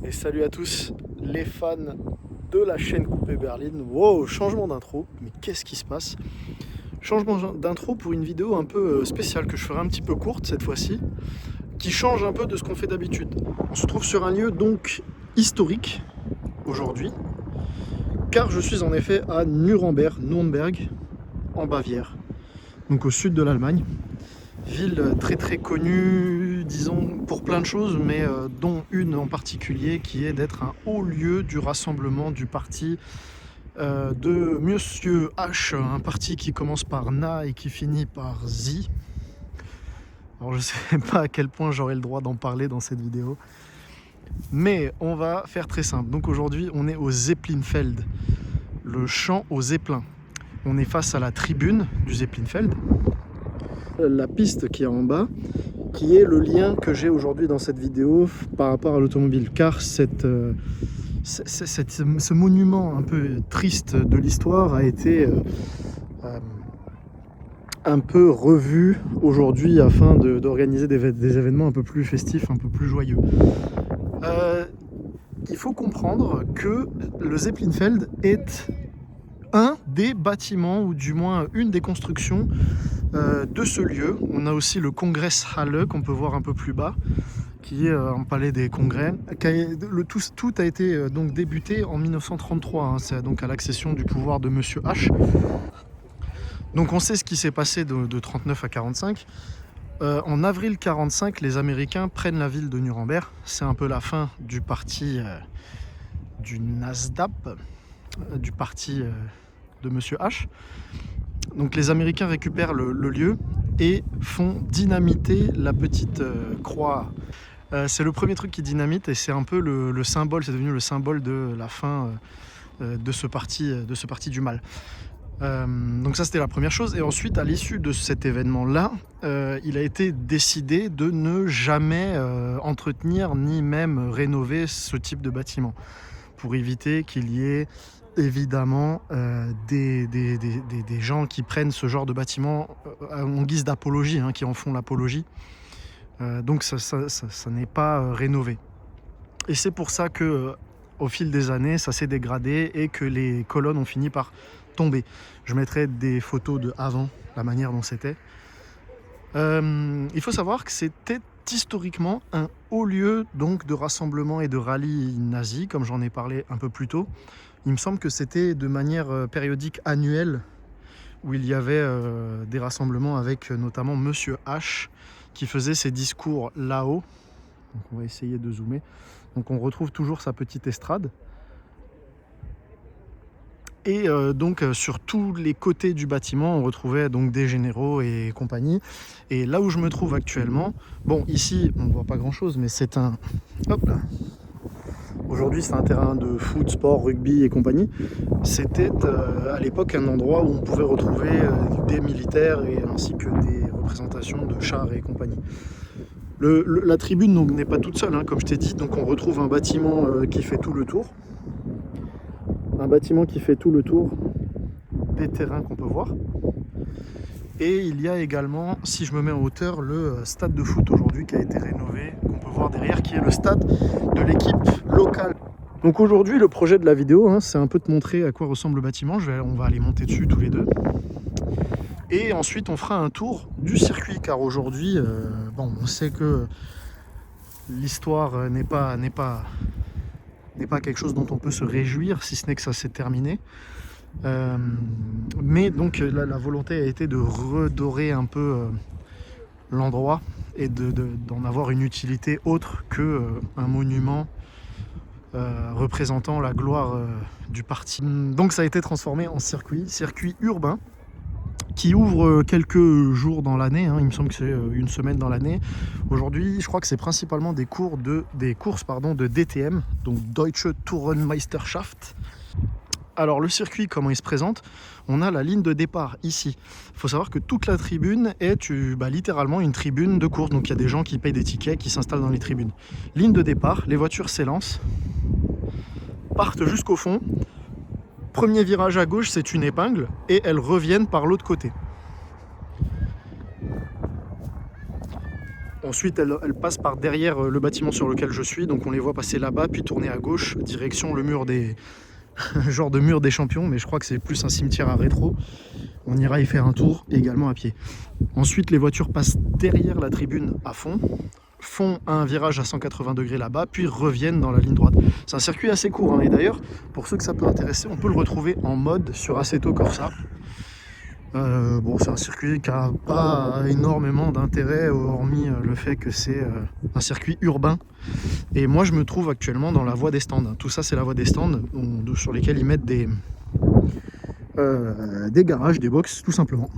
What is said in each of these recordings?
Et salut à tous les fans de la chaîne Coupé Berlin. Wow, changement d'intro, mais qu'est-ce qui se passe? Changement d'intro pour une vidéo un peu spéciale que je ferai un petit peu courte cette fois-ci, qui change un peu de ce qu'on fait d'habitude. On se trouve sur un lieu donc historique aujourd'hui, car je suis en effet à Nuremberg, en Bavière, donc au sud de l'Allemagne. Ville très très connue, disons, pour plein de choses, mais dont une en particulier qui est d'être un haut lieu du rassemblement du parti de Monsieur H, un parti qui commence par Na et qui finit par Z. Alors je ne sais pas à quel point j'aurai le droit d'en parler dans cette vidéo, mais on va faire très simple. Donc aujourd'hui on est au Zeppelinfeld, le champ aux Zeppelins. On est face à la tribune du Zeppelinfeld. La piste qui est en bas, qui est le lien que j'ai aujourd'hui dans cette vidéo par rapport à l'automobile, car ce monument un peu triste de l'histoire a été un peu revu aujourd'hui afin d'organiser des événements un peu plus festifs, un peu plus joyeux. Il faut comprendre que le Zeppelinfeld est un des bâtiments, ou du moins une des constructions de ce lieu. On a aussi le Kongresshalle qu'on peut voir un peu plus bas, qui est un palais des congrès. Tout a été donc débuté en 1933, hein, c'est donc à l'accession du pouvoir de Monsieur H. Donc on sait ce qui s'est passé de 39 à 45. En avril 45, les Américains prennent la ville de Nuremberg. C'est un peu la fin du parti du NASDAP, du parti de Monsieur H. Donc les Américains récupèrent le lieu et font dynamiter la petite croix. C'est le premier truc qui dynamite et c'est un peu le symbole, c'est devenu le symbole de la fin de ce parti du mal. Donc ça c'était la première chose, et ensuite à l'issue de cet événement là il a été décidé de ne jamais entretenir ni même rénover ce type de bâtiment, pour éviter qu'il y ait évidemment des gens qui prennent ce genre de bâtiment en guise d'apologie, hein, qui en font l'apologie. Donc ça n'est pas rénové. Et c'est pour ça que au fil des années, ça s'est dégradé et que les colonnes ont fini par tomber. Je mettrai des photos de avant, la manière dont c'était. Il faut savoir que c'était historiquement un haut lieu donc de rassemblement et de rallye nazi, comme j'en ai parlé un peu plus tôt. Il me semble que c'était de manière périodique, annuelle, où il y avait des rassemblements avec notamment Monsieur H qui faisait ses discours là-haut. Donc on va essayer de zoomer. Donc on retrouve toujours sa petite estrade. Et donc sur tous les côtés du bâtiment, on retrouvait donc des généraux et compagnie. Et là où je me trouve actuellement, bon ici on ne voit pas grand chose, mais c'est un... Hop là. Aujourd'hui c'est un terrain de foot, sport, rugby et compagnie. C'était à l'époque un endroit où on pouvait retrouver des militaires et ainsi que des représentations de chars et compagnie. La tribune n'est pas toute seule, hein, comme je t'ai dit, donc on retrouve un bâtiment qui fait tout le tour. Un bâtiment qui fait tout le tour des terrains qu'on peut voir. Et il y a également, si je me mets en hauteur, le stade de foot aujourd'hui qui a été rénové, qu'on peut voir derrière, qui est le stade de l'équipe locale. Donc aujourd'hui, le projet de la vidéo, hein, c'est un peu de montrer à quoi ressemble le bâtiment. On va aller monter dessus tous les deux. Et ensuite, on fera un tour du circuit, car aujourd'hui, bon, on sait que l'histoire n'est pas quelque chose dont on peut se réjouir, si ce n'est que ça s'est terminé. Mais donc la volonté a été de redorer un peu l'endroit et d'en avoir une utilité autre qu'un monument représentant la gloire du parti. Donc ça a été transformé en circuit urbain, qui ouvre quelques jours dans l'année, hein, il me semble que c'est une semaine dans l'année. Aujourd'hui, je crois que c'est principalement des courses de DTM, donc Deutsche Tourenmeisterschaft. Alors le circuit, comment il se présente? On a la ligne de départ ici. Il faut savoir que toute la tribune est littéralement une tribune de course, donc il y a des gens qui payent des tickets, qui s'installent dans les tribunes. Ligne de départ, les voitures s'élancent, partent jusqu'au fond. Premier virage à gauche, c'est une épingle et elles reviennent par l'autre côté. Ensuite, elle passe par derrière le bâtiment sur lequel je suis, donc on les voit passer là-bas, puis tourner à gauche, direction le mur des... genre de mur des champions, mais je crois que c'est plus un cimetière à rétro. On ira y faire un tour, également à pied. Ensuite, les voitures passent derrière la tribune à fond, font un virage à 180 degrés là-bas, puis reviennent dans la ligne droite. C'est un circuit assez court, hein, et d'ailleurs, pour ceux que ça peut intéresser, on peut le retrouver en mode sur Assetto Corsa. Bon, c'est un circuit qui n'a pas énormément d'intérêt, hormis le fait que c'est un circuit urbain. Et moi, je me trouve actuellement dans la voie des stands. Tout ça, c'est la voie des stands sur lesquels ils mettent des garages, des box, tout simplement.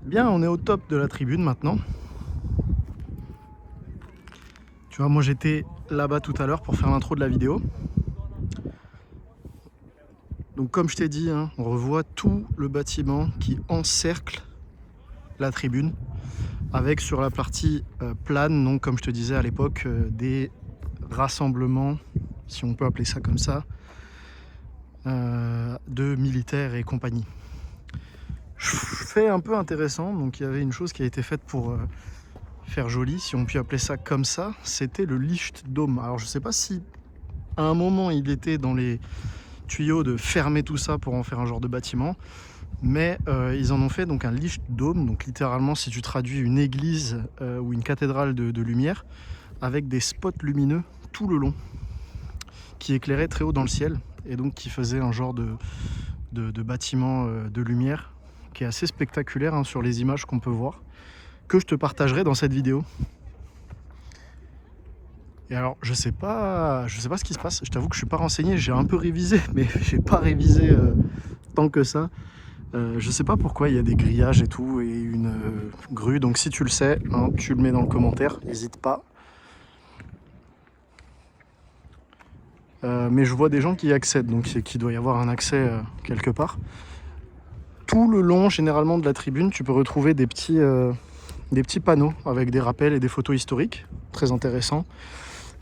Bien, on est au top de la tribune maintenant. Tu vois, moi j'étais là-bas tout à l'heure pour faire l'intro de la vidéo. Donc comme je t'ai dit, hein, on revoit tout le bâtiment qui encercle la tribune, avec sur la partie plane, donc comme je te disais à l'époque, des rassemblements, si on peut appeler ça comme ça, de militaires et compagnie. Fait un peu intéressant, donc il y avait une chose qui a été faite pour faire joli, si on peut appeler ça comme ça, c'était le Lichtdom. Alors je sais pas si à un moment il était dans les tuyaux de fermer tout ça pour en faire un genre de bâtiment, mais ils en ont fait donc un Lichtdom, donc littéralement si tu traduis une église ou une cathédrale de lumière, avec des spots lumineux tout le long, qui éclairaient très haut dans le ciel, et donc qui faisaient un genre de bâtiment de lumière, qui est assez spectaculaire hein, sur les images qu'on peut voir, que je te partagerai dans cette vidéo. Et alors, je sais pas ce qui se passe. Je t'avoue que je suis pas renseigné. J'ai un peu révisé, mais j'ai pas révisé tant que ça. Je sais pas pourquoi il y a des grillages et tout et une grue. Donc si tu le sais, hein, tu le mets dans le commentaire. N'hésite pas. Mais je vois des gens qui y accèdent, donc c'est qu'il doit y avoir un accès quelque part. Tout le long, généralement, de la tribune, tu peux retrouver des petits panneaux avec des rappels et des photos historiques, très intéressants.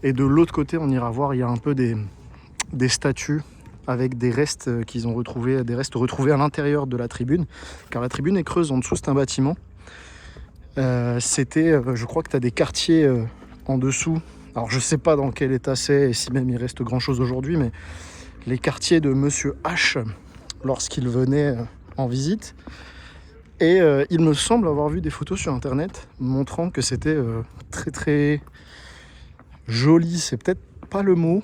Et de l'autre côté, on ira voir, il y a un peu des statues avec des restes qu'ils ont retrouvés, des restes retrouvés à l'intérieur de la tribune, car la tribune est creuse, en dessous c'est un bâtiment. Je crois que tu as des quartiers en dessous. Alors je sais pas dans quel état c'est et si même il reste grand chose aujourd'hui, mais les quartiers de Monsieur H lorsqu'il venait en visite. Et il me semble avoir vu des photos sur internet montrant que c'était très très joli, c'est peut-être pas le mot,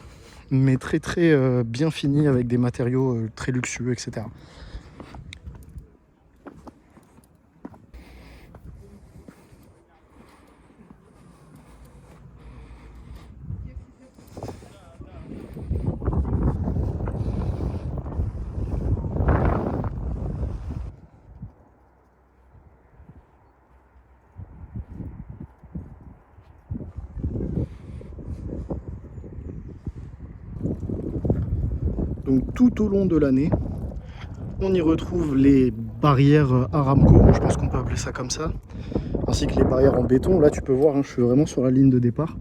mais très très bien fini avec des matériaux très luxueux, etc. Donc tout au long de l'année, on y retrouve les barrières Aramco, je pense qu'on peut appeler ça comme ça, ainsi que les barrières en béton. Là tu peux voir, hein, je suis vraiment sur la ligne de départ.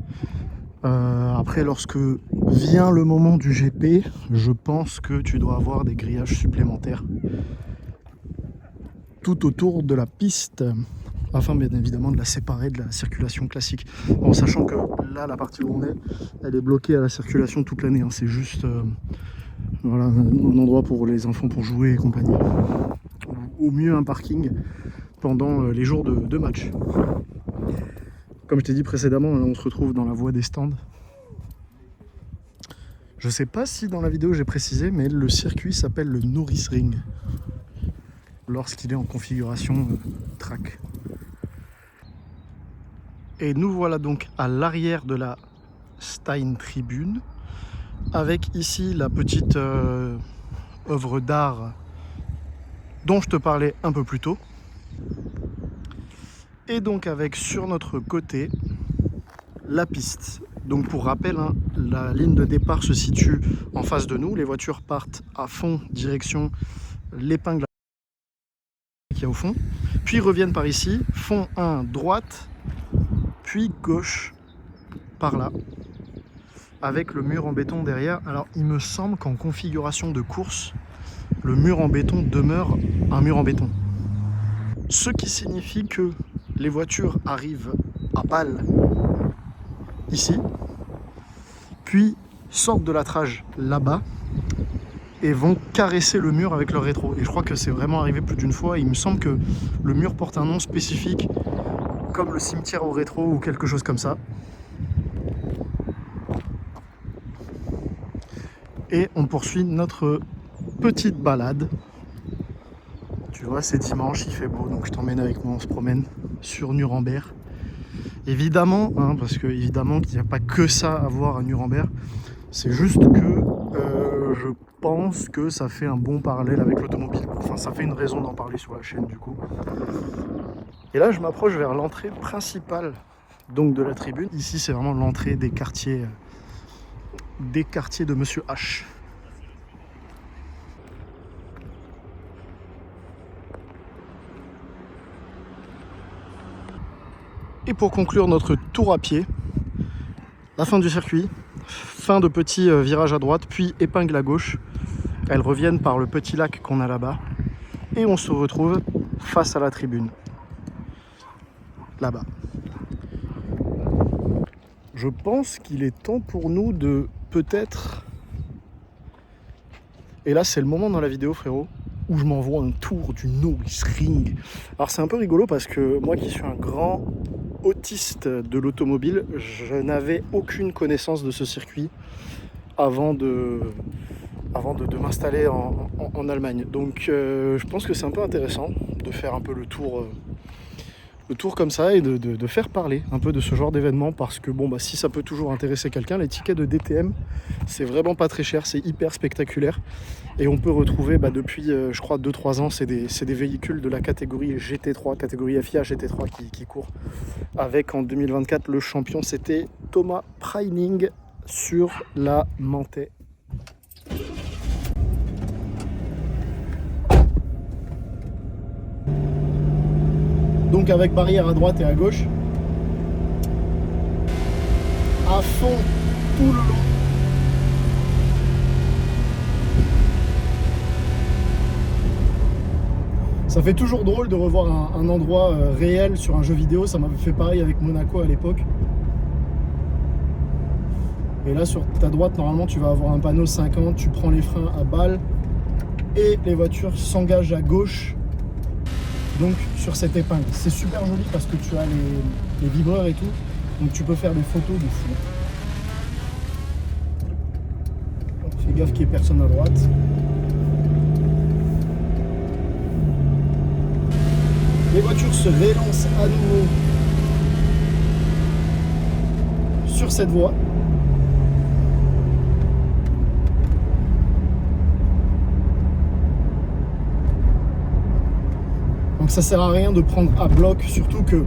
Après, lorsque vient le moment du GP, je pense que tu dois avoir des grillages supplémentaires tout autour de la piste, afin bien évidemment de la séparer de la circulation classique. En sachant que là, la partie où on est, elle est bloquée à la circulation toute l'année, hein. C'est juste voilà, un endroit pour les enfants pour jouer et compagnie. Au mieux un parking pendant les jours de match. Comme je t'ai dit précédemment, là, on se retrouve dans la voie des stands. Je sais pas si dans la vidéo j'ai précisé, mais le circuit s'appelle le Nürburgring lorsqu'il est en configuration track. Et nous voilà donc à l'arrière de la Stein Tribune, avec ici la petite œuvre d'art dont je te parlais un peu plus tôt. Et donc avec sur notre côté la piste Donc pour rappel, hein, la ligne de départ se situe en face de nous. Les voitures partent à fond, direction l'épingle qui est au fond. Puis reviennent par ici, font un droite, puis gauche par là, avec le mur en béton derrière. Alors il me semble qu'en configuration de course, le mur en béton demeure un mur en béton. Ce qui signifie que les voitures arrivent à balle ici, puis sortent de la trage là-bas et vont caresser le mur avec leur rétro. Et je crois que c'est vraiment arrivé plus d'une fois. Il me semble que le mur porte un nom spécifique, comme le cimetière au rétro ou quelque chose comme ça. Et on poursuit notre petite balade. Tu vois, c'est dimanche, il fait beau, donc je t'emmène avec moi, on se promène sur Nuremberg. Évidemment, hein, parce que évidemment qu'il n'y a pas que ça à voir à Nuremberg, c'est juste que je pense que ça fait un bon parallèle avec l'automobile. Enfin, ça fait une raison d'en parler sur la chaîne du coup. Et là, je m'approche vers l'entrée principale donc de la tribune. Ici, c'est vraiment l'entrée des quartiers de Monsieur H. Et pour conclure notre tour à pied, la fin du circuit, fin de petit virage à droite, puis épingle à gauche. Elles reviennent par le petit lac qu'on a là-bas. Et on se retrouve face à la tribune. Là-bas. Je pense qu'il est temps pour nous de peut-être... Et là, c'est le moment dans la vidéo, frérot, où je m'envoie un tour du Nürburgring. Alors c'est un peu rigolo parce que moi qui suis un grand autiste de l'automobile, je n'avais aucune connaissance de ce circuit avant de m'installer en Allemagne. Donc je pense que c'est un peu intéressant de faire un peu le tour comme ça et de faire parler un peu de ce genre d'événement parce que bon, bah, si ça peut toujours intéresser quelqu'un, les tickets de DTM, c'est vraiment pas très cher, c'est hyper spectaculaire. Et on peut retrouver depuis, je crois, 2-3 ans, c'est des véhicules de la catégorie GT3, catégorie FIA GT3 qui courent. Avec en 2024, le champion, c'était Thomas Preining sur la Manthey. Donc avec barrière à droite et à gauche. À fond, tout le long. Ça fait toujours drôle de revoir un endroit réel sur un jeu vidéo. Ça m'avait fait pareil avec Monaco à l'époque. Et là, sur ta droite, normalement, tu vas avoir un panneau 50. Tu prends les freins à balle. Et les voitures s'engagent à gauche. Donc, sur cette épingle. C'est super joli parce que tu as les vibreurs et tout. Donc, tu peux faire des photos de fou. Fais gaffe qu'il n'y ait personne à droite. Les voitures se rélancent à nouveau sur cette voie. Donc ça sert à rien de prendre à bloc, surtout que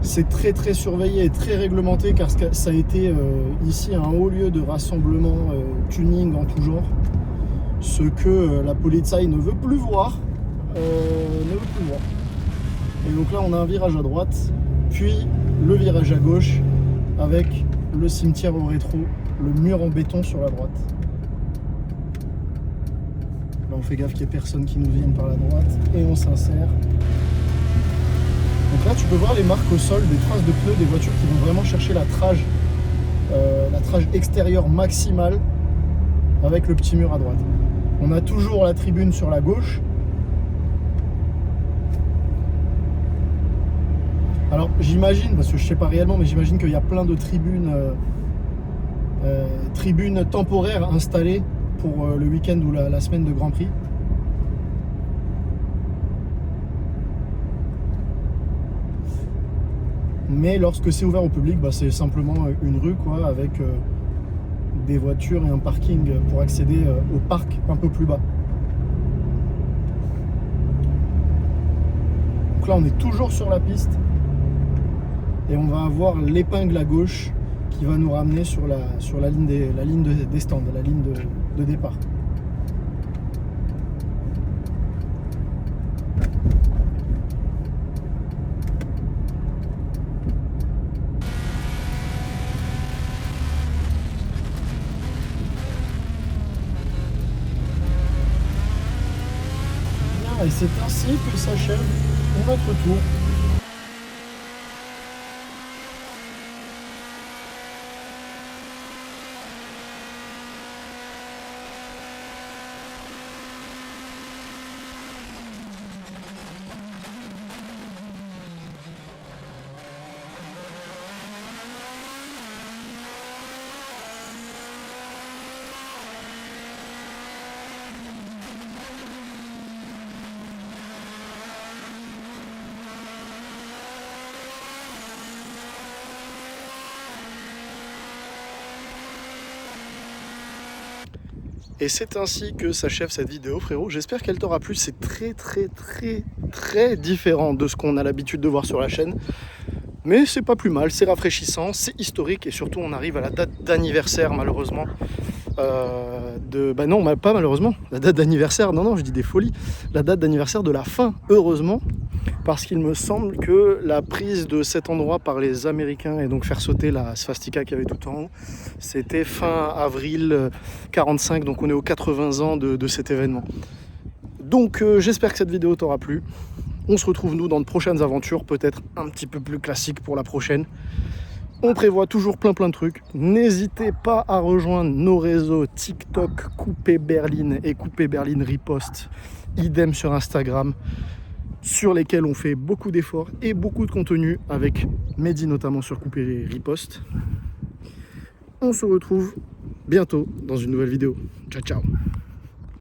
c'est très très surveillé et très réglementé car ça a été ici un haut lieu de rassemblement tuning en tout genre. Ce que la Polizei ne veut plus voir. Et donc là on a un virage à droite, puis le virage à gauche avec le cimetière au rétro, le mur en béton sur la droite. Là on fait gaffe qu'il n'y ait personne qui nous vienne par la droite et on s'insère. Donc là tu peux voir les marques au sol, des traces de pneus, des voitures qui vont vraiment chercher la trage extérieure maximale avec le petit mur à droite. On a toujours la tribune sur la gauche. Alors j'imagine, parce que je ne sais pas réellement, mais j'imagine qu'il y a plein de tribunes temporaires installées pour le week-end ou la semaine de Grand Prix. Mais lorsque c'est ouvert au public, c'est simplement une rue quoi, avec des voitures et un parking pour accéder au parc un peu plus bas. Donc là on est toujours sur la piste. Et on va avoir l'épingle à gauche qui va nous ramener sur la ligne des stands, la ligne de départ. Et c'est ainsi que s'achève notre tour. Et c'est ainsi que s'achève cette vidéo, frérot. J'espère qu'elle t'aura plu. C'est très différent de ce qu'on a l'habitude de voir sur la chaîne. Mais c'est pas plus mal, c'est rafraîchissant, c'est historique. Et surtout, on arrive à la date d'anniversaire, malheureusement. Bah non, pas malheureusement. La date d'anniversaire, non, je dis des folies. La date d'anniversaire de la fin, heureusement. Parce qu'il me semble que la prise de cet endroit par les Américains et donc faire sauter la swastika qu'il y avait tout en haut, c'était fin avril 45, donc on est aux 80 ans de cet événement. Donc j'espère que cette vidéo t'aura plu. On se retrouve nous dans de prochaines aventures, peut-être un petit peu plus classiques pour la prochaine. On prévoit toujours plein de trucs. N'hésitez pas à rejoindre nos réseaux TikTok, Coupé Berlin et Coupé Berlin Riposte. Idem sur Instagram, sur lesquels on fait beaucoup d'efforts et beaucoup de contenu avec Mehdi notamment sur Coupé Riposte. On se retrouve bientôt dans une nouvelle vidéo. Ciao ciao.